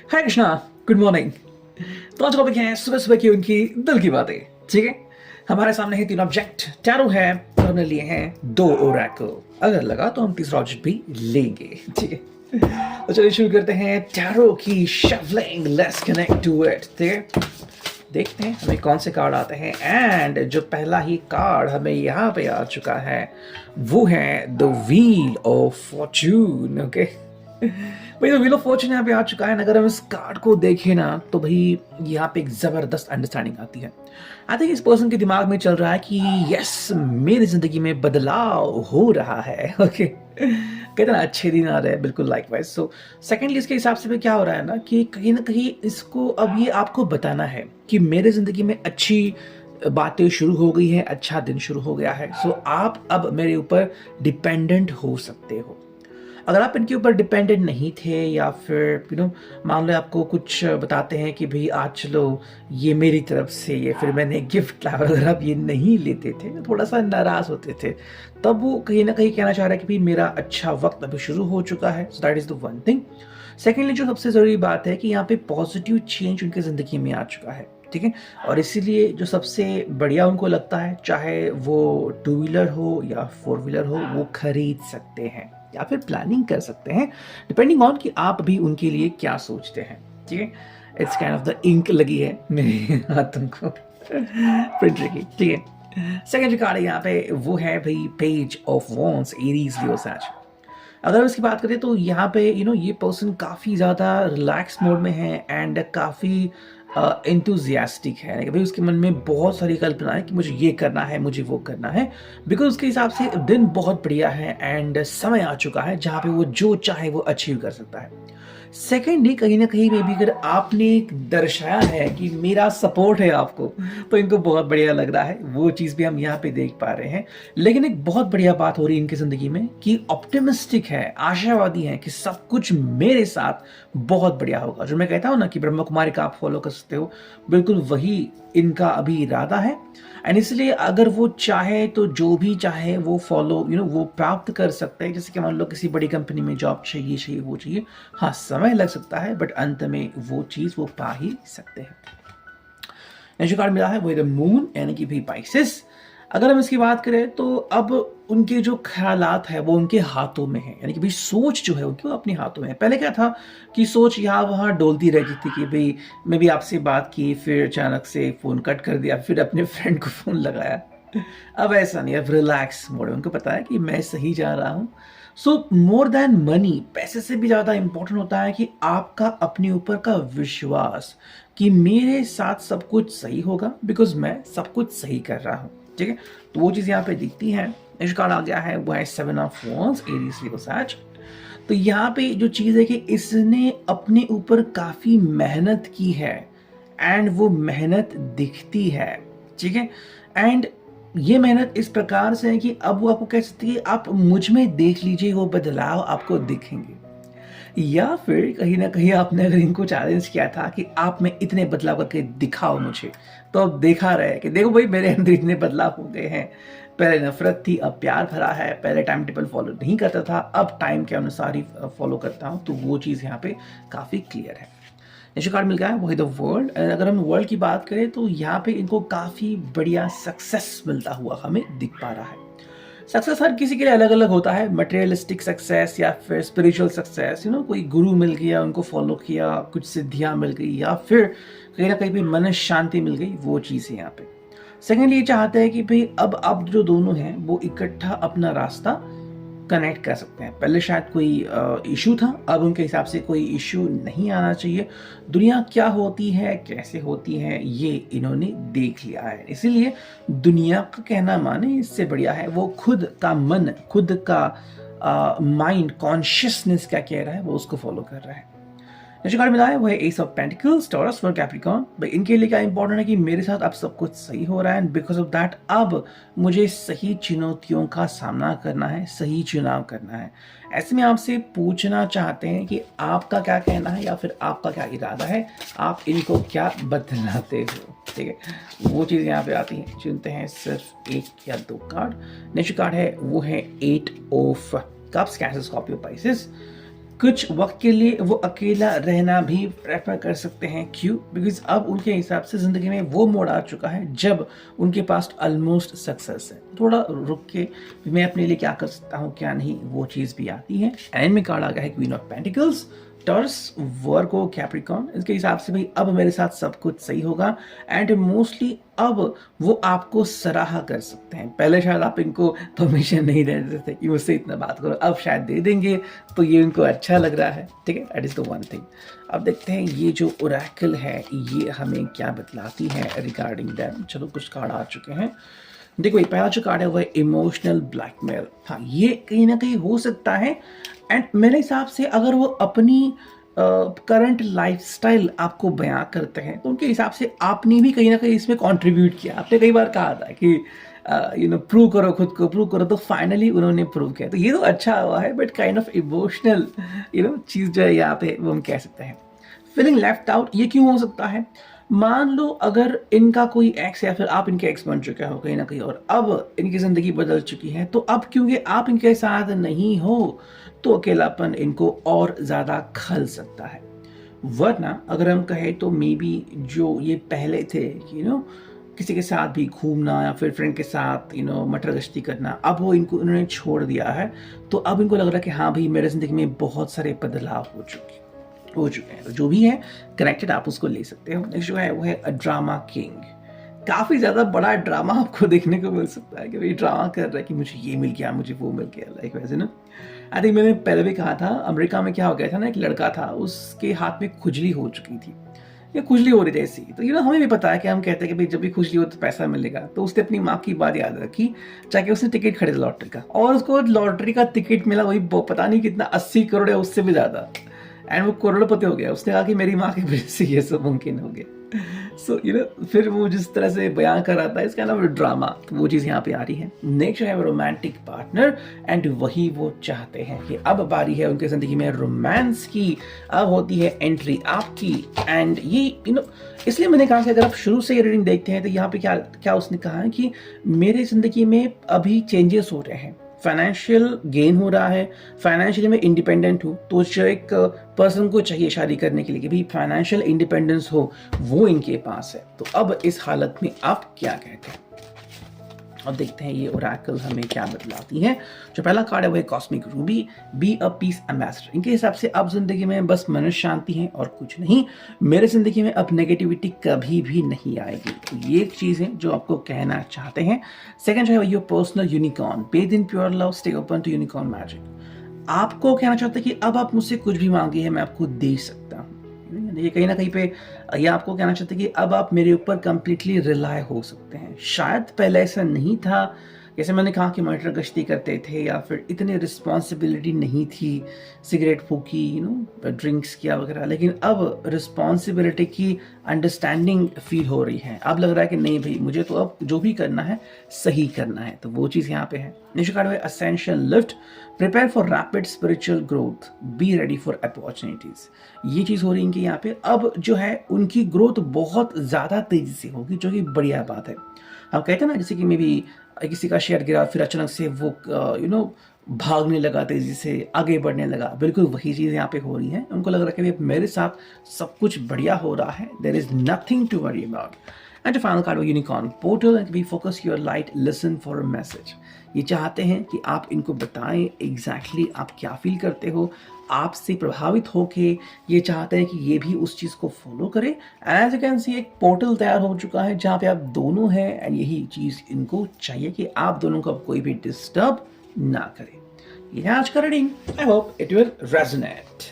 हाय Krishna, good morning. तो आज topic है सुबह सुबह की उनकी दिल की बातें। ठीक है, हमारे सामने है तीन ऑब्जेक्ट, टैरो है और हमने लिए हैं दो ओरेकल। अगर लगा तो हम तीसरा ऑब्जेक्ट भी लेंगे। ठीक है, तो चलिए शुरू करते हैं टैरो की shuffling. Let's connect to it. ठीक है, देखते हैं हमें कौन से कार्ड आते हैं। एंड जो पहला ही कार्ड हमें यहाँ पे आ चुका है वो है the wheel of Fortune. Okay भाई, तो व्हील ऑफ फॉर्चून यहाँ पे आ चुका है। अगर हम इस कार्ड को देखें ना तो भाई यहाँ पे एक जबरदस्त अंडरस्टैंडिंग आती है। आई थिंक इस पर्सन के दिमाग में चल रहा है कि यस, मेरी जिंदगी में बदलाव हो रहा है। ओके कहते ना अच्छे दिन आ रहे हैं, बिल्कुल लाइक वाइज। सो सेकेंडली इसके हिसाब से भी क्या हो रहा है ना कहीं इसको अब ये आपको बताना है कि मेरे जिंदगी में अच्छी बातें शुरू हो गई है, अच्छा दिन शुरू हो गया है। सो आप अब मेरे ऊपर डिपेंडेंट हो सकते हो। अगर आप इनके ऊपर डिपेंडेंट नहीं थे या फिर मान लो आपको कुछ बताते हैं कि भाई आज चलो ये मेरी तरफ से ये फिर मैंने गिफ्ट लाया, अगर आप ये नहीं लेते थे तो थोड़ा सा नाराज होते थे, तब वो कहीं ना कहीं कहना चाह रहा है कि भाई मेरा अच्छा वक्त अभी शुरू हो चुका है। So that is the one thing. Secondly जो सबसे जरूरी बात है कि यहाँ पे पॉजिटिव चेंज उनकी जिंदगी में आ चुका है। ठीक है, और इसीलिए जो सबसे बढ़िया उनको लगता है, चाहे वो टू व्हीलर हो या फोर व्हीलर हो, वो खरीद सकते हैं या फिर प्लानिंग कर सकते हैं, डिपेंडिंग ऑन कि आप भी उनके लिए क्या सोचते हैं। ठीक है, it's kind of the ink लगी है मेरे हाथों को प्रिंटर की। ठीक है, सेकंड जो कार्ड है यहाँ पे वो है भाई पेज ऑफ वॉन्ड्स, एरीज, लियो, सैज। अगर हम इसकी बात करें तो यहाँ पे ये पर्सन काफ़ी ज़्यादा रिलैक्स मोड में है एंड काफ़ी इंथुजियास्टिक है कि भाई उसके मन में बहुत सारी कल्पना है कि मुझे ये करना है, मुझे वो करना है। बिकॉज उसके हिसाब से दिन बहुत बढ़िया है एंड समय आ चुका है जहाँ पे वो जो चाहे वो अचीव कर सकता है। सेकेंडली कहीं ना कहीं में भी अगर आपने दर्शाया है कि मेरा सपोर्ट है आपको, तो इनको बहुत बढ़िया लग रहा है। वो चीज़ भी हम यहाँ पे देख पा रहे हैं। लेकिन एक बहुत बढ़िया बात हो रही है इनकी ज़िंदगी में कि ऑप्टिमिस्टिक है, आशावादी है कि सब कुछ मेरे साथ बहुत बढ़िया होगा। जो मैं कहता हूँ ना कि ब्रह्म कुमारी का आप फॉलो कर सकते हो, बिल्कुल वही इनका अभी इरादा है। एंड इसलिए अगर वो चाहे तो जो भी चाहे वो फॉलो वो प्राप्त कर सकते हैं। जैसे कि मान लो किसी बड़ी कंपनी में जॉब चाहिए वो चाहिए, हाँ समय लग सकता है बट अंत में वो चीज़ वो पा ही सकते हैं। नेक्स्ट कार्ड मिला है वो द मून, यानी कि भी पाइसेस। अगर हम इसकी बात करें तो अब उनके जो ख्यालात है वो उनके हाथों में है, यानी कि भाई सोच जो है उनकी वो अपने हाथों में है। पहले क्या था कि सोच यहाँ वहाँ डोलती रहती थी कि भाई मैं भी आपसे बात की, फिर अचानक से फ़ोन कट कर दिया, फिर अपने फ्रेंड को फ़ोन लगाया। अब ऐसा नहीं, अब रिलैक्स मोड है। उनको पता है कि मैं सही जा रहा हूँ। सो मोर देन मनी, पैसे से भी ज़्यादा इंपॉर्टेंट होता है कि आपका अपने ऊपर का विश्वास कि मेरे साथ सब कुछ सही होगा बिकॉज मैं सब कुछ सही कर रहा हूँ। ठीक है, तो वो चीज़ यहाँ पे दिखती है। नेक्स्ट कार्ड आ गया है वो है सेवन ऑफ वॉन्ड्स, एरीज, लियो, सैज। तो यहाँ पे जो चीज़ है कि इसने अपने ऊपर काफ़ी मेहनत की है एंड वो मेहनत दिखती है। ठीक है, एंड ये मेहनत इस प्रकार से है कि अब वो आपको कह सकती है आप मुझ में देख लीजिए, वो बदलाव आपको दिखेंगे। या फिर कहीं ना कहीं आपने अगर इनको चैलेंज किया था कि आप में इतने बदलाव करके दिखाओ मुझे, तो अब देखा रहे कि देखो भाई मेरे अंदर इतने बदलाव हो गए हैं। पहले नफरत थी, अब प्यार भरा है। पहले टाइम टेबल फॉलो नहीं करता था, अब टाइम के अनुसार ही फॉलो करता हूँ। तो वो चीज़ यहाँ पे काफ़ी क्लियर है। नेक्स्ट कार्ड मिल गया है वही द वर्ल्ड। अगर हम वर्ल्ड की बात करें तो यहाँ पे इनको काफ़ी बढ़िया सक्सेस मिलता हुआ हमें दिख पा रहा है। सक्सेस हर किसी के लिए अलग अलग होता है, मटेरियलिस्टिक सक्सेस या फिर स्पिरिचुअल सक्सेस। कोई गुरु मिल गया, उनको फॉलो किया, कुछ सिद्धियां मिल गई, या फिर कहीं ना कहीं भी मन शांति मिल गई, वो चीज़ है यहाँ पे। सेकेंडली ये चाहते हैं कि भाई अब जो दोनों हैं वो इकट्ठा अपना रास्ता कनेक्ट कर सकते हैं। पहले शायद कोई इशू था, अब उनके हिसाब से कोई इशू नहीं आना चाहिए। दुनिया क्या होती है, कैसे होती है, ये इन्होंने देख लिया है। इसीलिए दुनिया का कहना माने इससे बढ़िया है वो खुद का मन, खुद का माइंड, कॉन्शियसनेस क्या कह रहा है वो उसको फॉलो कर रहा है। नेक्स्ट कार्ड मिला है वो है S of pentacles, taurus for Capricorn. भाई इनके लिए क्या इंपॉर्टेंट है कि मेरे साथ अब सब कुछ सही हो रहा है एंड बिकॉज ऑफ दैट अब मुझे सही चुनौतियों का सामना करना है, सही चुनाव करना है। ऐसे में आपसे पूछना चाहते हैं कि आपका क्या कहना है या फिर आपका क्या इरादा है, आप इनको क्या बदलाते हो। ठीक है, वो चीज़ यहाँ पे आती है। चुनते हैं सिर्फ एक या दो कार्ड। नेक्स्ट कार्ड है वो है eight of cups, cancer, Scorpio, Pisces. कुछ वक्त के लिए वो अकेला रहना भी प्रेफर कर सकते हैं। क्यों? बिकॉज अब उनके हिसाब से ज़िंदगी में वो मोड़ आ चुका है जब उनके पास ऑलमोस्ट सक्सेस है। थोड़ा रुक के मैं अपने लिए क्या कर सकता हूँ क्या नहीं, वो चीज़ भी आती है। एंड में कार्ड आ गया है queen of pentacles, taurus, Virgo, Capricorn. इसके हिसाब से भाई अब मेरे साथ सब कुछ सही होगा एंड मोस्टली अब वो आपको सराहा कर सकते हैं। पहले शायद आप इनको परमिशन नहीं दे देते थे कि मुझसे इतना बात करो, अब शायद दे देंगे तो ये उनको अच्छा लग रहा है। ठीक है, that is the one thing. अब देखते हैं ये जो ओरेकल है ये हमें क्या बतलाती है रिगार्डिंग दैम। चलो कुछ कार्ड आ चुके हैं। देखो ये पहला जो कार्ड है वो है इमोशनल ब्लैकमेल। हाँ, ये कहीं ना कहीं हो सकता है एंड मेरे हिसाब से अगर वो अपनी करंट लाइफस्टाइल आपको बयां करते हैं तो उनके हिसाब से आपने भी कहीं ना कहीं इसमें कंट्रीब्यूट किया। आपने कई बार कहा था कि प्रूव करो, खुद को प्रूव करो, तो फाइनली उन्होंने प्रूव किया। तो ये तो अच्छा हुआ है, बट काइंड ऑफ इमोशनल चीज़ जो है यहाँ पे वो हम कह सकते हैं। फीलिंग लेफ्ट आउट, ये क्यों हो सकता है? मान लो अगर इनका कोई एक्स या फिर आप इनके एक्स बन चुके हो कहीं ना कहीं और अब इनकी ज़िंदगी बदल चुकी है, तो अब क्योंकि आप इनके साथ नहीं हो तो अकेलापन इनको और ज़्यादा खल सकता है। वरना अगर हम कहें तो मे बी जो ये पहले थे किसी के साथ भी घूमना या फिर फ्रेंड के साथ मटर गश्ती करना, अब वो इनको इन्होंने छोड़ दिया है। तो अब इनको लग रहा है कि हाँ भाई मेरे ज़िंदगी में बहुत सारे बदलाव हो चुके हैं। तो जो भी है कनेक्टेड आप उसको ले सकते हो। नेक्स्ट जो है वो है अ ड्रामा किंग। काफ़ी ज़्यादा बड़ा ड्रामा आपको देखने को मिल सकता है कि भाई ड्रामा कर रहा है कि मुझे ये मिल गया, मुझे वो मिल गया, लाइक वैसे ना। आई थिंक मैंने पहले भी कहा था, अमेरिका में क्या हो गया था ना, एक लड़का था उसके हाथ में खुजली हो चुकी थी, ये खुजली हो रही थी ऐसी। तो हमें भी पता है कि हम कहते हैं कि भाई जब भी खुजली हो तो पैसा मिलेगा। तो उसने अपनी माँ की बात याद रखी, जाके उसने टिकट खरीदा लॉटरी का और उसको लॉटरी का टिकट मिला वही पता नहीं कितना 80 करोड़ है, उससे भी ज़्यादा। एंड वो करोड़पति हो गया। उसने कहा कि मेरी माँ की वजह से ये सब मुमकिन हो गया। सो फिर वो जिस तरह से बयां कर रहा था इसका नाम ड्रामा, तो वो चीज़ यहाँ पे आ रही है। नेक्स्ट जो है वो रोमांटिक पार्टनर एंड वही वो चाहते हैं कि अब बारी है उनके ज़िंदगी में रोमांस की, अब होती है एंट्री आपकी। एंड ये इसलिए मैंने कहा कि अगर आप शुरू से ये रीडिंग देखते हैं तो यहाँ पे क्या क्या उसने कहा है कि मेरे ज़िंदगी में अभी चेंजेस हो रहे हैं, फाइनेंशियल गेन हो रहा है, फाइनेंशियली मैं इंडिपेंडेंट हूँ। तो जो एक पर्सन को चाहिए शादी करने के लिए कि भाई फाइनेंशियल इंडिपेंडेंस हो, वो इनके पास है। तो अब इस हालत में आप क्या कहते हैं? अब देखते हैं ये ओरेकल हमें क्या बतलाती है। जो पहला कार्ड है वो है cosmic Ruby, be a piece ambassador. इनके हिसाब से अब जिंदगी में बस मन शांति है और कुछ नहीं। मेरे जिंदगी में अब नेगेटिविटी कभी भी नहीं आएगी। तो ये एक चीज़ है जो आपको कहना चाहते हैं। सेकंड जो है your personal unicorn, based in pure love, stay open to unicorn magic. आपको कहना चाहते हैं कि अब आप मुझसे कुछ भी मांगिए है मैं आपको दे सकता हूँ। ये कहीं ना कहीं पे ये आपको कहना चाहते हैं कि अब आप मेरे ऊपर कंप्लीटली रिलाय हो सकते हैं। शायद पहले ऐसा नहीं था, जैसे मैंने कहा कि मटर गश्ती करते थे या फिर इतनी रिस्पॉन्सिबिलिटी नहीं थी, सिगरेट फूकी ड्रिंक्स किया वगैरह, लेकिन अब रिस्पॉन्सिबिलिटी की अंडरस्टैंडिंग फील हो रही है। अब लग रहा है कि नहीं भाई मुझे तो अब जो भी करना है सही करना है। तो वो चीज़ यहाँ पे है। नेक्स्ट कार्ड है essential lift, prepare for rapid spiritual growth, be ready for opportunities. ये चीज़ हो रही है कि यहाँ पे अब जो है उनकी ग्रोथ बहुत ज़्यादा तेजी से होगी, जो कि बढ़िया बात है। हम कहते हैं ना जैसे कि मे बी किसी का शेयर गिरा फिर अचानक से वो भागने लगा, तेजी से आगे बढ़ने लगा, बिल्कुल वही चीज़ यहाँ पे हो रही है। उनको लग रहा है कि मेरे साथ सब कुछ बढ़िया हो रहा है, there is nothing to worry about. And final card unicorn portal, and be focus your light, listen for a message. ये चाहते हैं कि आप इनको बताएं एग्जैक्टली आप क्या फील करते हो, आपसे प्रभावित होके ये चाहते हैं कि ये भी उस चीज़ को फॉलो करे। एज यू कैन सी एक पोर्टल तैयार हो चुका है जहाँ पे आप दोनों हैं एंड यही चीज़ इनको चाहिए कि आप दोनों को कोई भी डिस्टर्ब ना करे। ये आज का reading, I hope it will resonate.